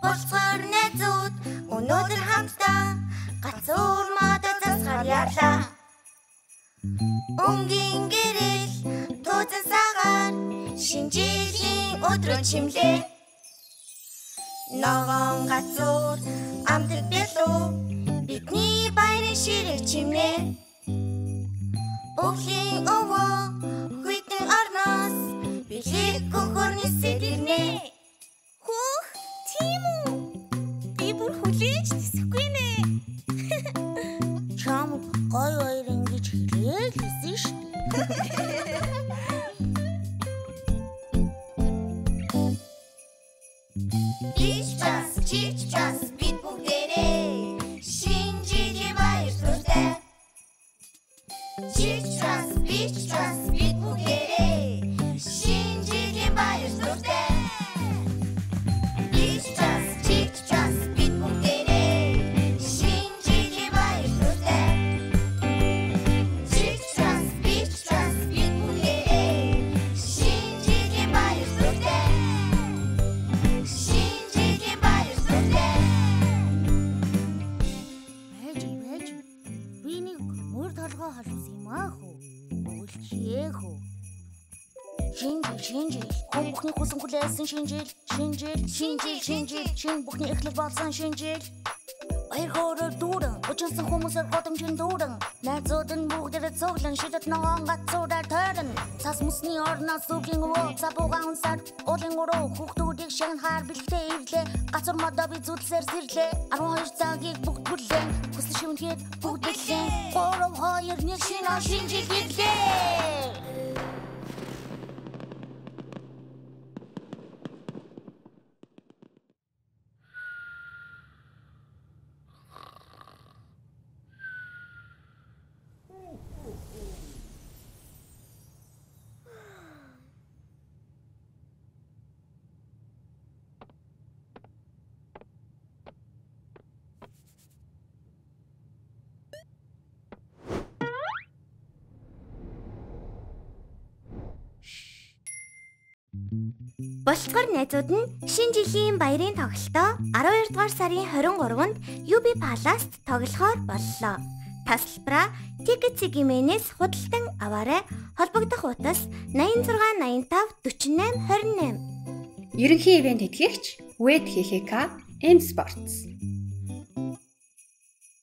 Болцоор найзууд өнөөдөр хамтдаа гацуур модоо засгаар ярлаа. Өнгийн гэрэл туусан сагаар шинжилийн өдрөө чимлээ. Ногоон гацуур амтд бэлүү бидний баярын ширэг чимнэ. Өвлийн өвөө хүйтэн орноос билэг гөхөрний сэтэрнэ. Хүүх, тийм үү? Би бүр хүлээж тэсэхгүй нэ. Чам гой баяр ингэж хэлээл хэлсэн шүү дээ. Чич час бид бүгдээрээ шинжилийн баяр хүртээ. Чич час бид бүгдээрээ шинжилийн баяр хүртээ. Чич час бид бүгдээрээ шинжилийн баяр хүртээ. Чич час бид бүгдээрээ шинжилийн баяр хүртээ. Халуус юм аа хөө. Үлчээ хөө. Шинжил. Хүн бүхний хүсэн хүлээсэн шинжил. Чин бүхний эхлэл болсон шинжил. Баяр хөөрөөр дүүрэн, учинсан хүмүүсээр годомжин дүүрэн. Найзууд нь бүгдээрээ цуглан шидэт ногоон гацуураар тойрон. Цас мөсний орноос үгийн өвөө цабуугаан унсаар уулын өрөө хүүхдүүдийг шагнахаар бэлгтээ ирлээ. Гацуур модоо би зүтлсээр сэрлээ. 12 цагийг бүгд бүрлээ. Хүсэл шивнгээд бүгд бэлээ. 3 2 1 шинжил гэлээ. Болцгор найзууд нь шинэ жилийн баярын тоглолтоо 12 дугаар сарын 23-нд UB Palace-т тоглохоор боллоо. Тасалбараа Ticket-Ciggy-мэнээс худалдан аваарай. Холбогдох утас 86 85 48 28. Ерөнхий ивент тэтгэгч WET HHK M Sports.